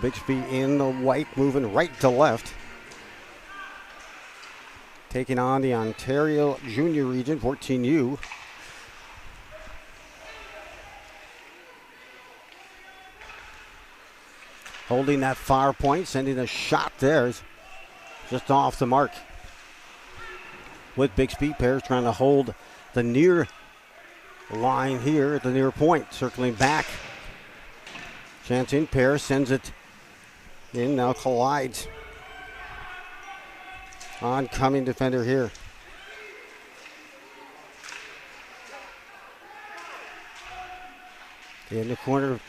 Bixby in the white, moving right to left. Taking on the Ontario Junior Region, 14U. Holding that far point, sending a shot there. Just off the mark. With Bixby, Pears trying to hold the near line here at the near point. Circling back. Chance in, Pears sends it in, now collides. Oncoming defender here. In the corner,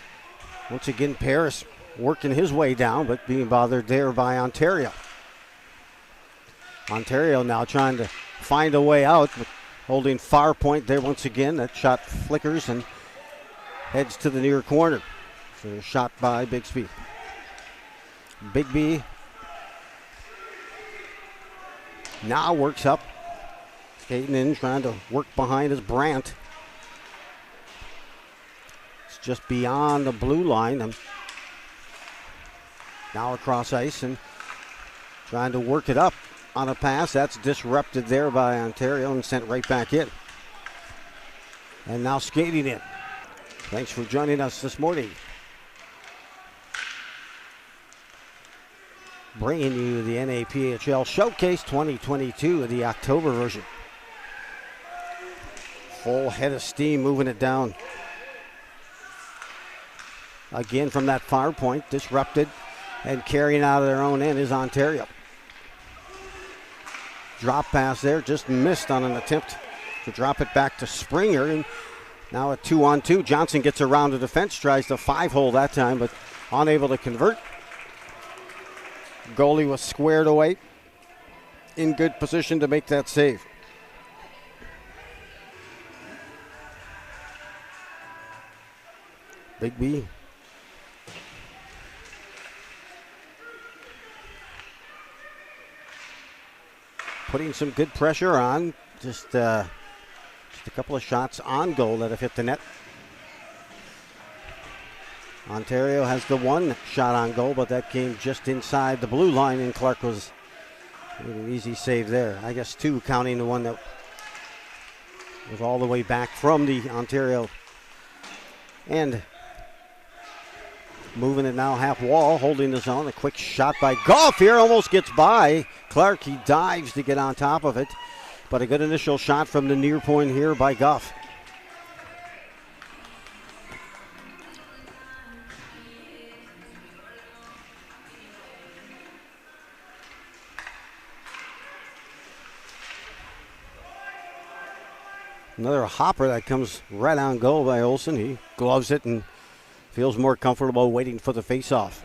once again, Pears working his way down, but being bothered there by Ontario. Ontario now trying to find a way out, but holding far point there once again. That shot flickers and heads to the near corner. So a shot by Bixby. Bigby now works up. Skating in, trying to work behind his Brandt. It's just beyond the blue line. And now across ice and trying to work it up on a pass. That's disrupted there by Ontario and sent right back in. And now skating in. Thanks for joining us this morning. Bringing you the NAPHL Showcase 2022, the October version. Full head of steam, moving it down. Again from that far point, disrupted and carrying out of their own end is Ontario. Drop pass there, just missed on an attempt to drop it back to Springer. And now a 2-on-2. Johnson gets around the defense, tries to 5-hole that time, but unable to convert. Goalie was squared away, in good position to make that save. Bigby putting some good pressure on. Just a couple of shots on goal that have hit the net. Ontario has the one shot on goal, but that came just inside the blue line, and Clark was an easy save there. I guess two, counting the one that was all the way back from the Ontario end. Moving it now half wall, holding the zone. A quick shot by Goff here, almost gets by Clark. He dives to get on top of it, but a good initial shot from the near point here by Goff. Another hopper that comes right on goal by Olsen. He gloves it and feels more comfortable waiting for the face-off.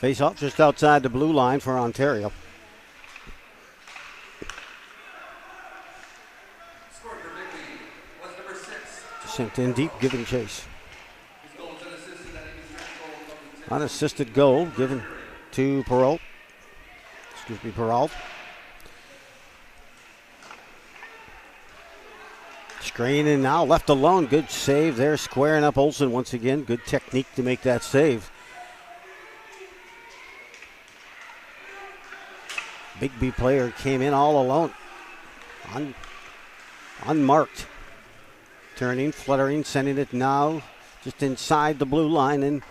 Face off just outside the blue line for Ontario. Sent in deep, giving chase. Unassisted goal given to Perrault. Screening now, left alone. Good save there, squaring up Olsen once again. Good technique to make that save. Bigby player came in all alone. Unmarked. Turning, fluttering, sending it now just inside the blue line and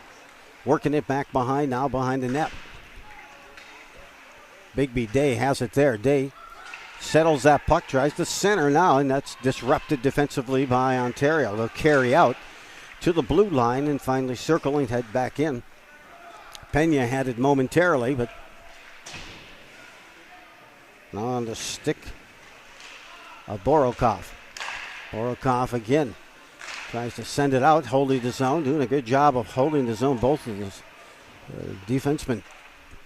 working it back behind, now behind the net. Bigby, Day has it there. Day settles that puck, tries to center now, and that's disrupted defensively by Ontario. They'll carry out to the blue line and finally circling, head back in. Pena had it momentarily, but now on the stick of Borokov. Borokov again tries to send it out, holding the zone, doing a good job of holding the zone, both of those defenseman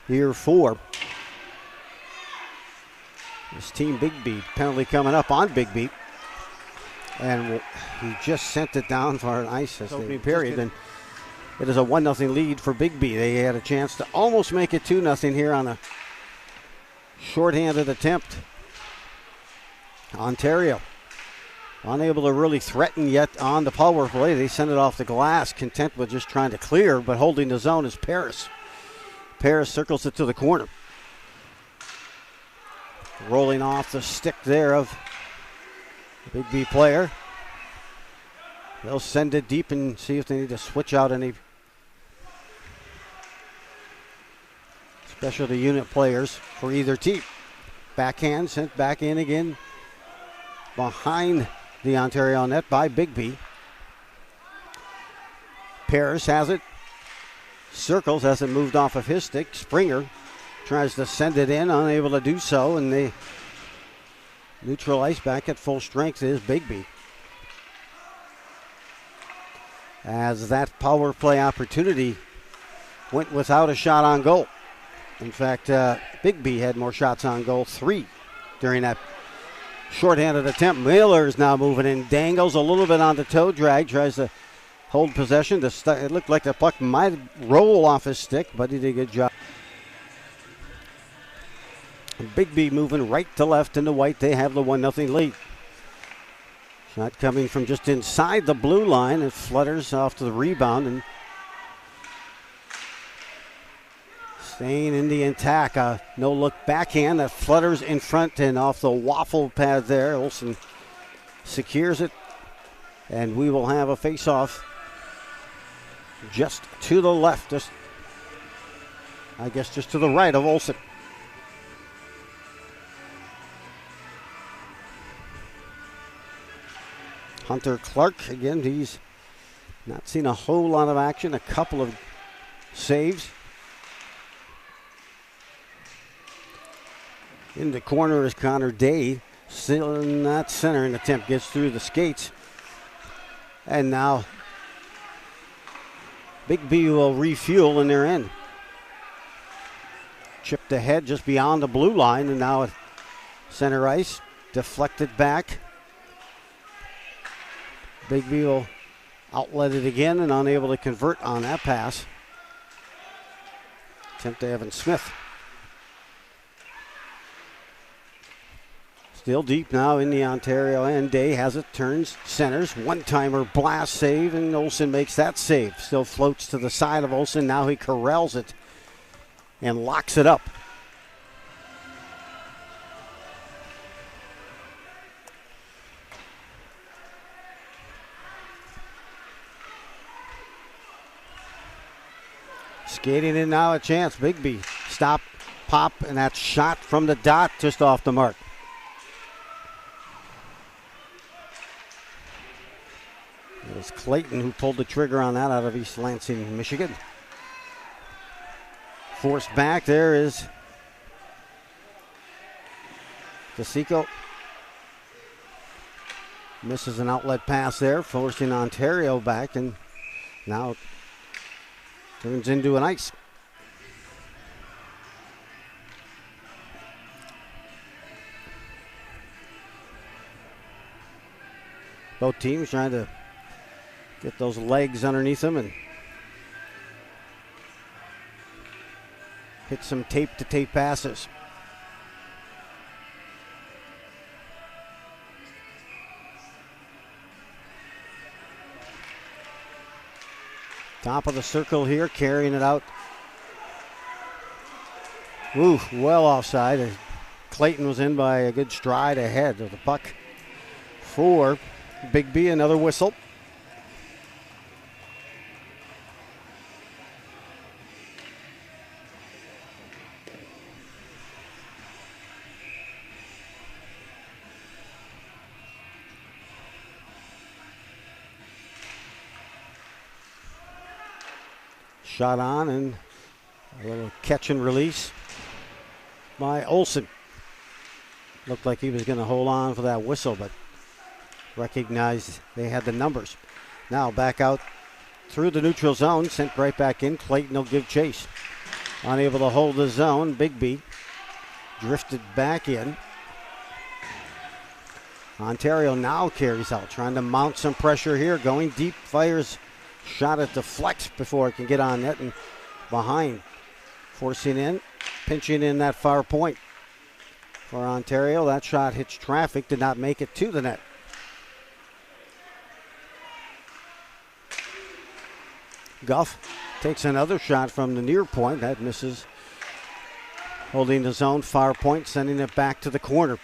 here for this team. Bigby, penalty coming up on Bigby. And he just sent it down for an ice opening period. And it is a 1-0 lead for Bigby. They had a chance to almost make it 2-0 here on a shorthanded attempt. Ontario unable to really threaten yet on the power play. They send it off the glass, content with just trying to clear, but holding the zone is Paris. Paris circles it to the corner. Rolling off the stick there of the Bigby player. They'll send it deep and see if they need to switch out any specialty unit players for either team. Backhand sent back in again behind the Ontario net by Bigby. Paris has it. Circles, hasn't moved off of his stick. Springer tries to send it in, unable to do so, and the neutral ice back at full strength is Bigby. As that power play opportunity went without a shot on goal. In fact, Bigby had more shots on goal, 3 during that shorthanded attempt. Miller is now moving in, dangles a little bit on the toe drag, tries to hold possession. It looked like the puck might roll off his stick, but he did a good job. Bigby moving right to left into white. They have the 1-0 lead. Shot coming from just inside the blue line. It flutters off to the rebound and staying in the attack. No-look backhand that flutters in front and off the waffle pad there. Olsen secures it, and we will have a face-off just to the left, just to the right of Olsen. Hunter Clark, again, he's not seen a whole lot of action, a couple of saves. In the corner is Connor Day, still in that center, an attempt gets through the skates. And now Bigby will refuel in their end. Chipped ahead just beyond the blue line, and now at center ice, deflected back. Bigby will outlet it again and unable to convert on that pass. Attempt to Evan Smith. Still deep now in the Ontario end. Day has it, turns, centers, one-timer blast save, and Olsen makes that save. Still floats to the side of Olsen. Now he corrals it and locks it up. Skating in now, a chance. Bigby stop, pop, and that shot from the dot just off the mark. It was Clayton who pulled the trigger on that out of East Lansing, Michigan. Forced back, there is DeSico. Misses an outlet pass there, forcing Ontario back, and now turns into an ice. Both teams trying to get those legs underneath them and hit some tape-to-tape passes. Top of the circle here, carrying it out. Ooh, well offside. Clayton was in by a good stride ahead of the puck. For Bigby, another whistle. Shot on and a little catch and release by Olsen. Looked like he was going to hold on for that whistle, but recognized they had the numbers. Now back out through the neutral zone, sent right back in. Clayton will give chase. Unable to hold the zone. Bigby drifted back in. Ontario now carries out, trying to mount some pressure here. Going deep, fires shot at the flex before it can get on net and behind. Forcing in, pinching in that far point for Ontario. That shot hits traffic, did not make it to the net. Guff takes another shot from the near point. That misses. Holding the zone, far point, sending it back to the corner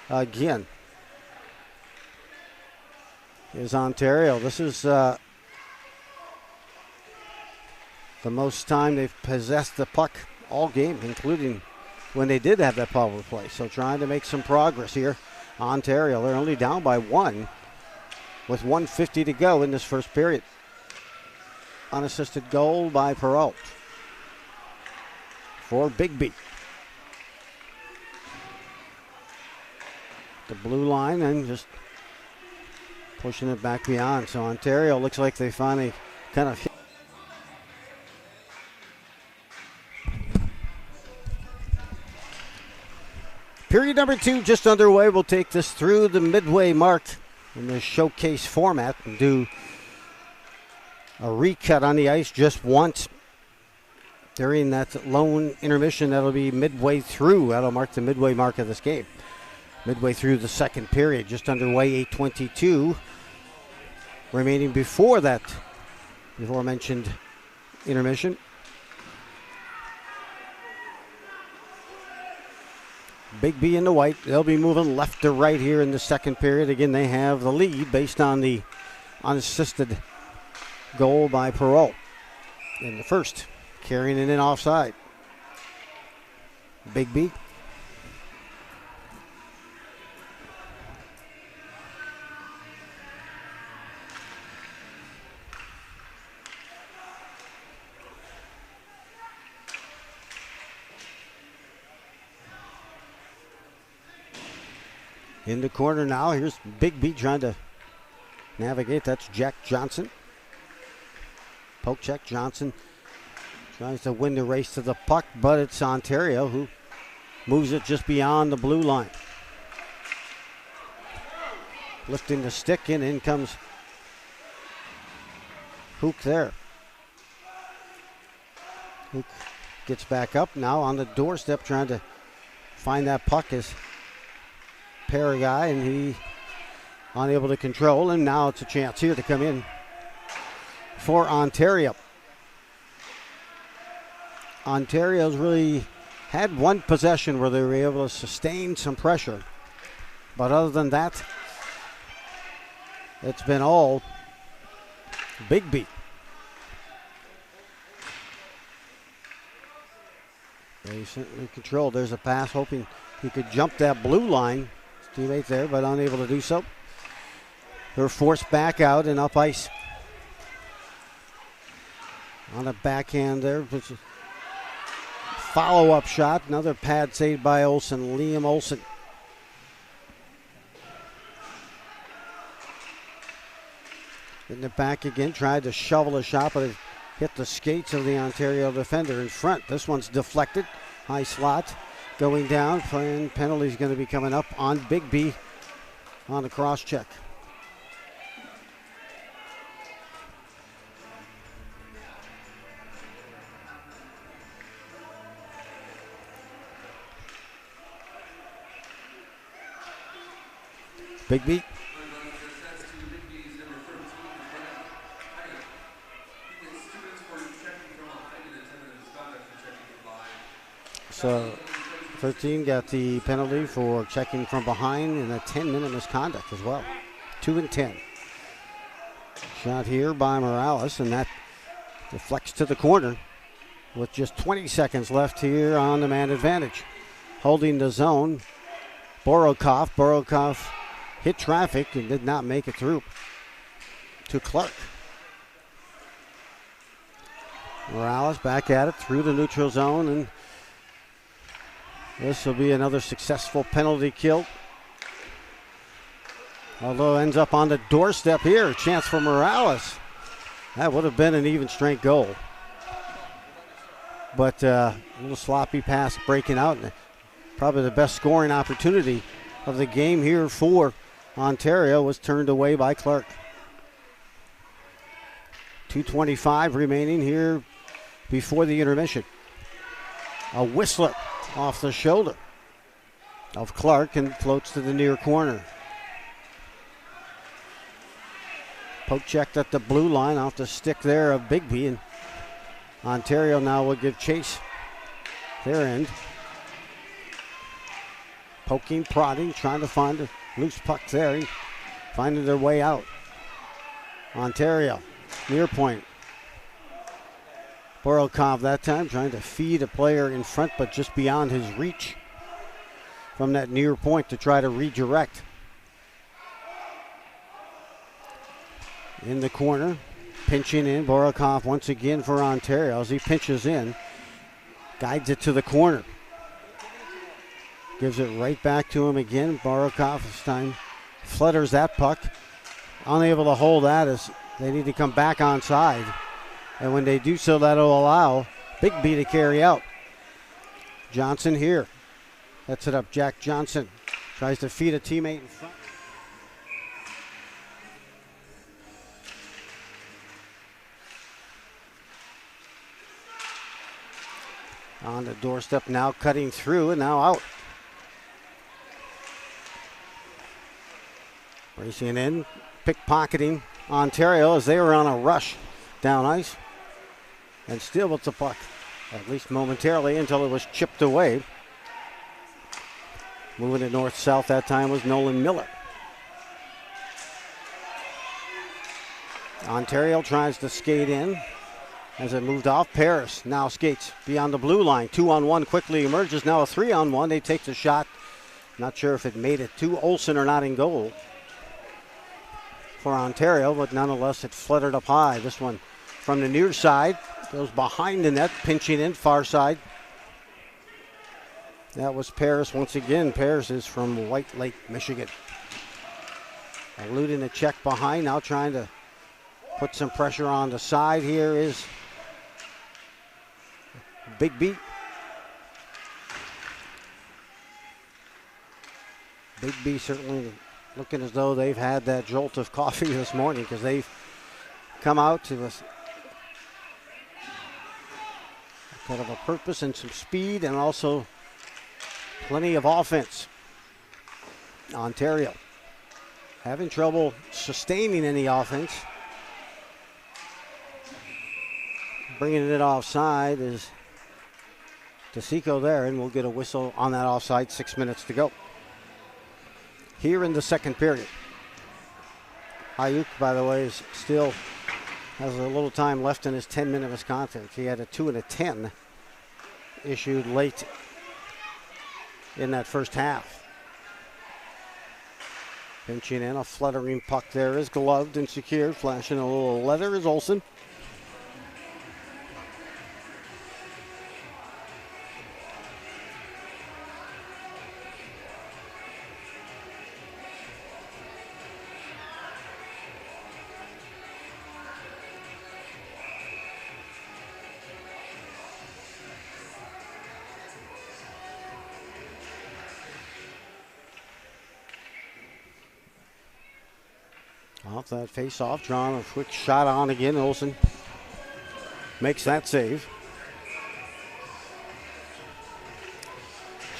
again. Is Ontario. This is the most time they've possessed the puck all game, including when they did have that power play. So trying to make some progress here. Ontario, they're only down by 1 with 1:50 to go in this first period. Unassisted goal by Perrault for Bigby. The blue line and just pushing it back beyond. So Ontario looks like they finally kind of hit. Period number 2 just underway. We'll take this through the midway mark in the showcase format and do a recut on the ice just once during that lone intermission. That'll be midway through. That'll mark the midway mark of this game. Midway through the second period, just underway, 8:22 remaining before that before mentioned intermission. Bigby in the white. They'll be moving left to right here in the second period. Again, they have the lead based on the unassisted goal by Perrault in the first. Carrying it in offside. Bigby. In the corner now. Here's Bigby trying to navigate. That's Jack Johnson. Poke check. Johnson tries to win the race to the puck, but it's Ontario who moves it just beyond the blue line. Lifting the stick in comes Hook there. Hook gets back up now on the doorstep trying to find that puck is Paraguay, and he unable to control, and now it's a chance here to come in for Ontario. Ontario's really had one possession where they were able to sustain some pressure, but other than that, it's been all Bigby. They certainly controlled. There's a pass, hoping he could jump that blue line. Teammate there, but unable to do so. They're forced back out and up ice. On a backhand there. Follow-up shot. Another pad saved by Olsen. Liam Olsen. Getting it back again. Tried to shovel a shot, but it hit the skates of the Ontario defender in front. This one's deflected. High slot. Going down, and penalty's going to be coming up on Bigby on the cross check. Bigby. So 13 got the penalty for checking from behind and a 10-minute misconduct as well. 2 and 10. Shot here by Morales, and that deflects to the corner with just 20 seconds left here on the man advantage. Holding the zone, Borokov. Borokov hit traffic and did not make it through to Clark. Morales back at it through the neutral zone, and this will be another successful penalty kill. Although ends up on the doorstep here. Chance for Morales. That would have been an even strength goal. But a little sloppy pass breaking out. Probably the best scoring opportunity of the game here for Ontario was turned away by Clark. 2:25 remaining here before the intermission. A whistler off the shoulder of Clark and floats to the near corner. Poke checked at the blue line off the stick there of Bigby, and Ontario now will give chase their end. Poking, prodding, trying to find a loose puck there. Finding their way out. Ontario, near point. Borokov that time trying to feed a player in front, but just beyond his reach from that near point to try to redirect. In the corner, pinching in. Borokov once again for Ontario as he pinches in. Guides it to the corner. Gives it right back to him again. Borokov this time flutters that puck. Unable to hold that as they need to come back onside. And when they do so, that'll allow Bigby to carry out. Johnson here. That's it up. Jack Johnson tries to feed a teammate in front. On the doorstep now, cutting through and now out. Racing in, pickpocketing Ontario as they were on a rush down ice. And still with the puck, at least momentarily, until it was chipped away. Moving it north-south that time was Nolan Miller. Ontario tries to skate in as it moved off. Paris now skates beyond the blue line. 2-on-1 quickly emerges. Now a 3-on-1. They take the shot. Not sure if it made it to Olsen or not in goal for Ontario, but nonetheless it fluttered up high. This one from the near side. Goes behind the net, pinching in far side. That was Paris once again. Paris is from White Lake, Michigan. Eluding a check behind, now trying to put some pressure on the side. Here is Bigby. Bigby certainly looking as though they've had that jolt of coffee this morning, because they've come out to a kind of a purpose and some speed and also plenty of offense. Ontario having trouble sustaining any offense. Bringing it offside is DeSico there, and we'll get a whistle on that offside. 6 minutes to go here in the second period. Ayuk, by the way, is still has a little time left in his 10-minute misconduct. He had a 2 and a 10 issued late in that first half. Pinching in, a fluttering puck there is gloved and secured. Flashing a little leather is Olsen. Off that face-off, drawn a quick shot on again. Olsen makes that save.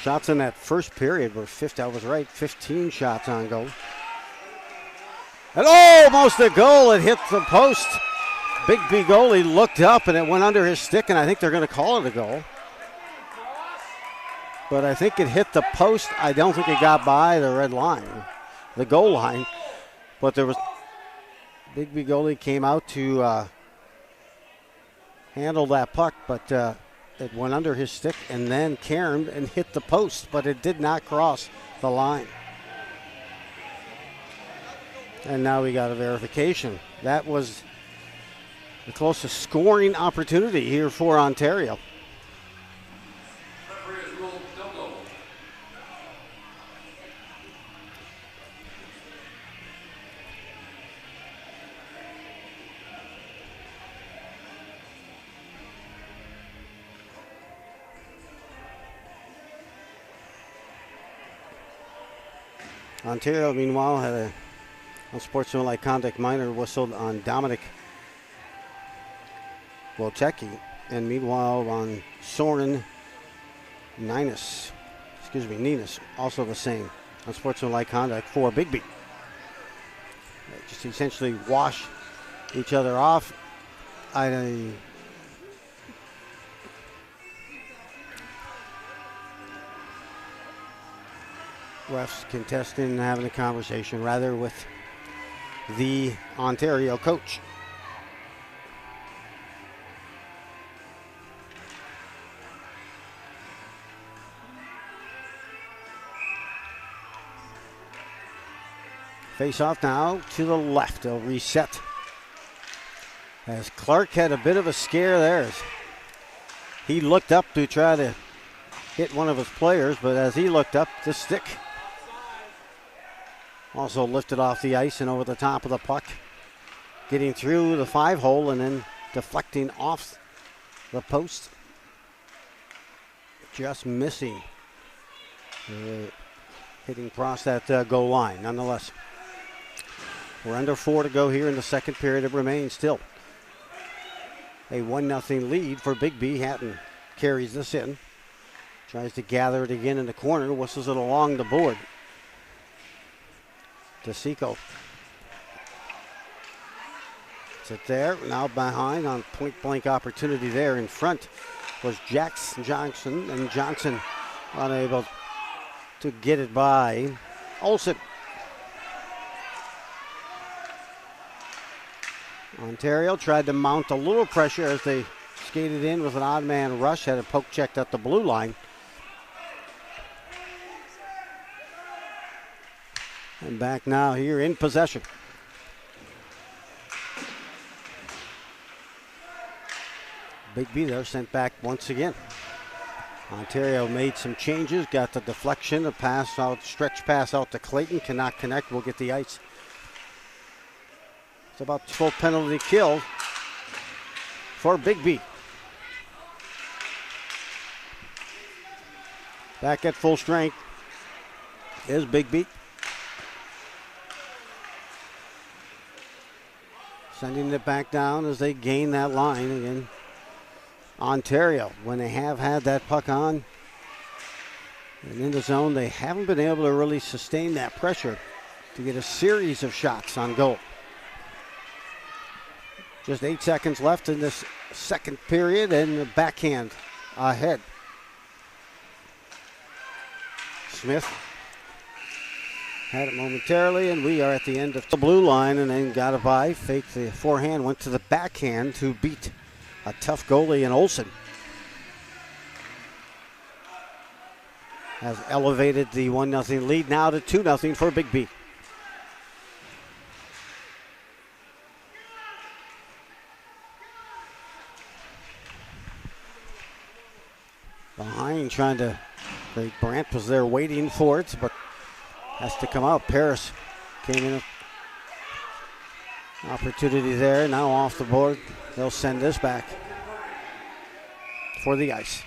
Shots in that first period were 50. I was right, 15 shots on goal. And almost a goal. It hit the post. Bigby goalie looked up and it went under his stick, and I think they're going to call it a goal. But I think it hit the post. I don't think it got by the red line, the goal line. But there was Bigby goalie came out to handle that puck, but it went under his stick and then caromed and hit the post, but it did not cross the line. And now we got a verification. That was the closest scoring opportunity here for Ontario. Ontario, meanwhile, had a unsportsmanlike conduct minor whistled on Dominic Wojcicki, and meanwhile on Soren Ninus, also the same unsportsmanlike conduct for Bigby. Just essentially wash each other off. Refs contesting and having a conversation rather with the Ontario coach. Face off now to the left. They'll reset. As Clark had a bit of a scare there. He looked up to try to hit one of his players, but as he looked up, the stick also lifted off the ice and over the top of the puck, getting through the 5-hole and then deflecting off the post. Just missing. Hitting across that goal line. Nonetheless, we're under 4 to go here in the second period. It remains still a 1-0 lead for Bigby. Hatton carries this in. Tries to gather it again in the corner. Whistles it along the board. DeSico. Sit there. Now behind on point-blank opportunity there in front was Johnson. And Johnson unable to get it by Olsen. Ontario tried to mount a little pressure as they skated in with an odd man rush. Had a poke checked at the blue line. And back now here in possession. Bigby there sent back once again. Ontario made some changes, got the deflection, a pass out, stretch pass out to Clayton, cannot connect, will get the ice. It's about full penalty kill for Bigby. Back at full strength is Bigby. Sending it back down as they gain that line again. Ontario, when they have had that puck on and in the zone, they haven't been able to really sustain that pressure to get a series of shots on goal. Just 8 seconds left in this second period, and the backhand ahead. Smith had it momentarily, and we are at the end of the blue line, and then got it by. Faked the forehand, went to the backhand to beat a tough goalie in Olsen. Has elevated the 1-0 lead now to 2-0 for Bigby. Behind trying to, Great Brant was there waiting for it, but has to come out. Paris came in. Opportunity there, now off the board. They'll send this back for the ice.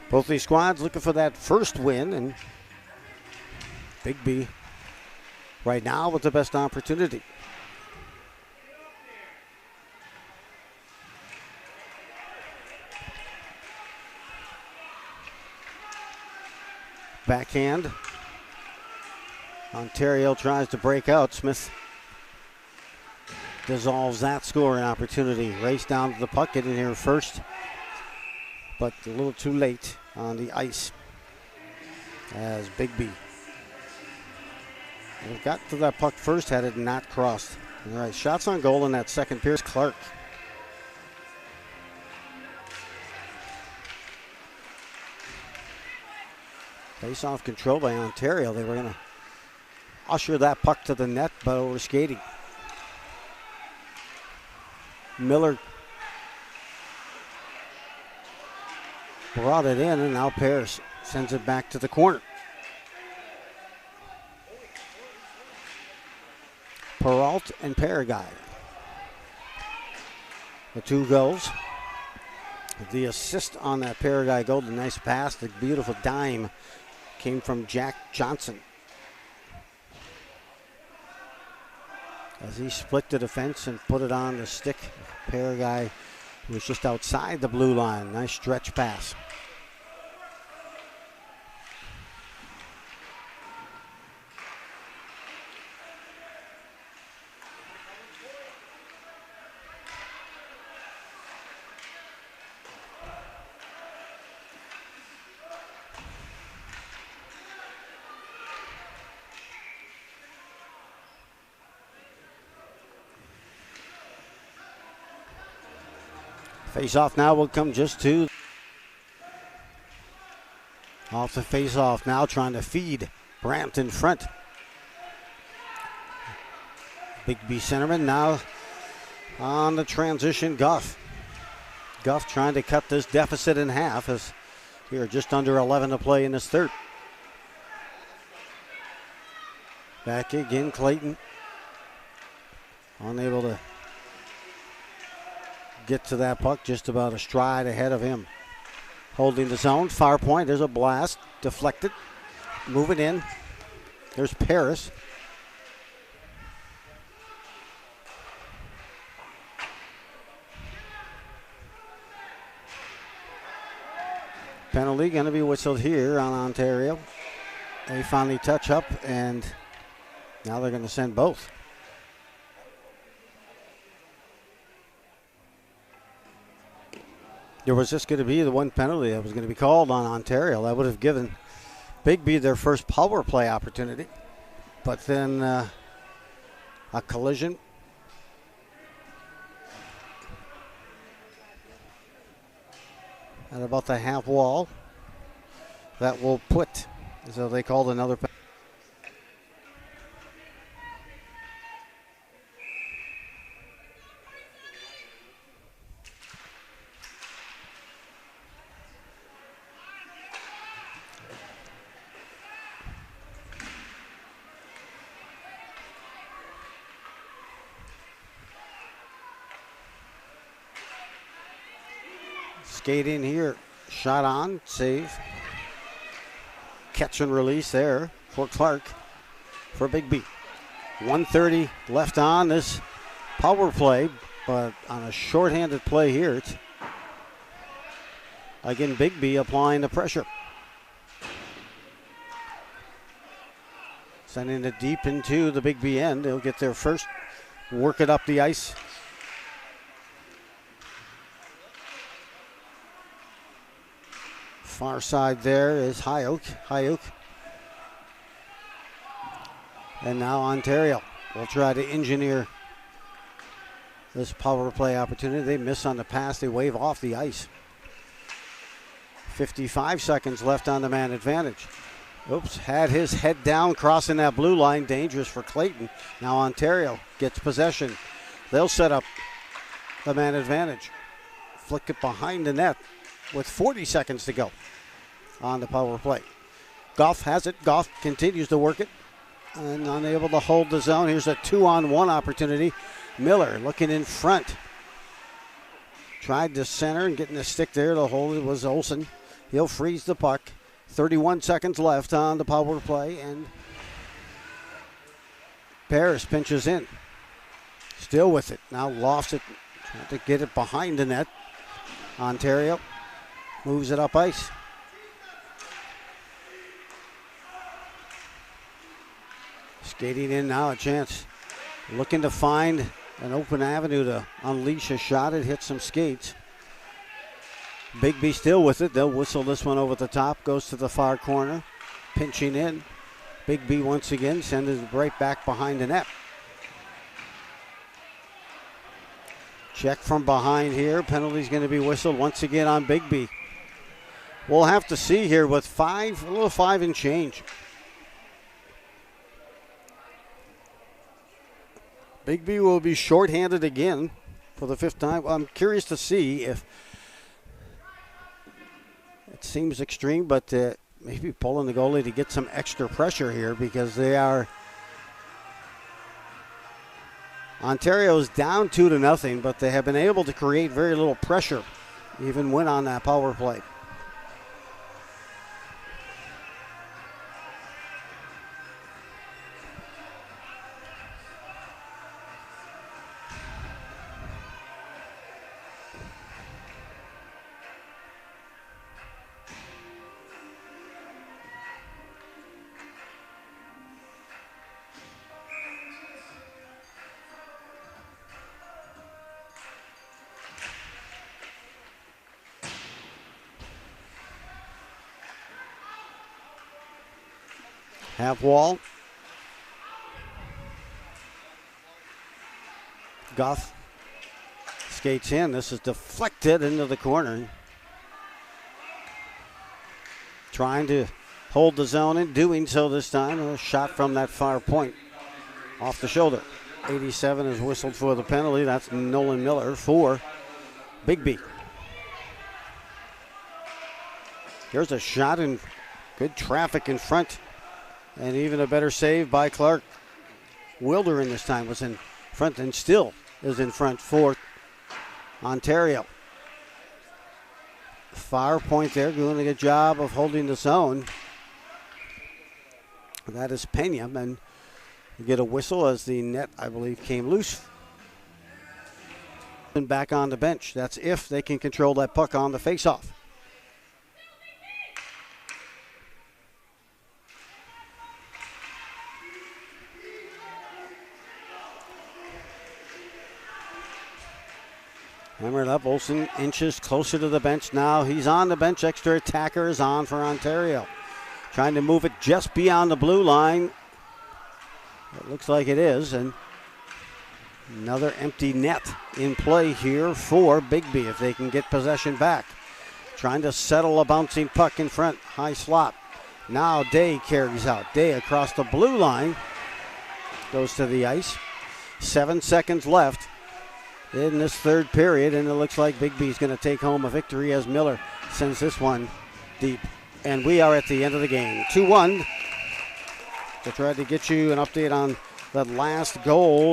Both these squads looking for that first win, and Bigby right now with the best opportunity. Backhand. Ontario tries to break out. Smith dissolves that scoring opportunity. Race down to the puck, get in here first, but a little too late on the ice as Bigby got to that puck first, had it not crossed. All right, shots on goal in that second period. Clark. Face-off control by Ontario. They were going to usher that puck to the net, but over skating. Miller brought it in, and now Paris sends it back to the corner. Peralt and Paraguay. The two goals. The assist on that Paraguay goal, the nice pass, the beautiful dime came from Jack Johnson. As he split the defense and put it on the stick, Paraguay was just outside the blue line. Nice stretch pass. Face-off now will come just to off the face-off now, trying to feed Brandt in front. Bigby centerman now on the transition. Guff trying to cut this deficit in half as here just under 11 to play in this third. Back again, Clayton. Unable to get to that puck, just about a stride ahead of him. Holding the zone, far point, there's a blast, deflected, moving in. There's Paris. Penalty going to be whistled here on Ontario. They finally touch up, and now they're going to send both. There was just going to be the one penalty that was going to be called on Ontario. That would have given Bigby their first power play opportunity. But then a collision. At about the half wall. That will put, so they called another penalty. Skate in here, shot on, save. Catch and release there for Clark for Bigby. 1:30 left on this power play, but on a shorthanded play here, it's again Bigby applying the pressure. Sending it deep into the Bigby end. They'll get their first, work it up the ice. Far side there is Hayuk. And now Ontario will try to engineer this power play opportunity. They miss on the pass. They wave off the ice. 55 seconds left on the man advantage. Oops, had his head down crossing that blue line. Dangerous for Clayton. Now Ontario gets possession. They'll set up the man advantage. Flick it behind the net with 40 seconds to go on the power play. Goff has it. Goff continues to work it and unable to hold the zone. Here's a 2-on-1 opportunity. Miller looking in front. Tried to center and getting the stick there to hold it was Olsen. He'll freeze the puck. 31 seconds left on the power play, and Paris pinches in. Still with it. Now lofts it. Trying to get it behind the net. Ontario moves it up ice. Skating in now, a chance. Looking to find an open avenue to unleash a shot. It hits some skates. Bigby still with it. They'll whistle this one over the top. Goes to the far corner. Pinching in. Bigby once again sends it right back behind the net. Check from behind here. Penalty's going to be whistled once again on Bigby. We'll have to see here with a little 5 and change. Bigby will be shorthanded again for the 5th time. I'm curious to see if it seems extreme, but maybe pulling the goalie to get some extra pressure here because they are. Ontario's down 2-0, but they have been able to create very little pressure, even when on that power play. Half wall. Goff skates in. This is deflected into the corner. Trying to hold the zone and doing so this time. A shot from that far point off the shoulder. 87 is whistled for the penalty. That's Nolan Miller for Bigby. Here's a shot and good traffic in front. And even a better save by Clark. Wilder in this time was in front and still is in front for Ontario. Far point there, doing a good job of holding the zone. That is Pena, and you get a whistle as the net, I believe, came loose. And back on the bench. That's if they can control that puck on the faceoff. Hammered up. Olsen inches closer to the bench now. He's on the bench. Extra attacker is on for Ontario. Trying to move it just beyond the blue line. It looks like it is. And another empty net in play here for Bigby if they can get possession back. Trying to settle a bouncing puck in front. High slot. Now Day carries out. Day across the blue line. Goes to the ice. 7 seconds left in this third period, and it looks like Bigby's going to take home a victory as Miller sends this one deep. And we are at the end of the game. 2-1. To try to get you an update on that last goal.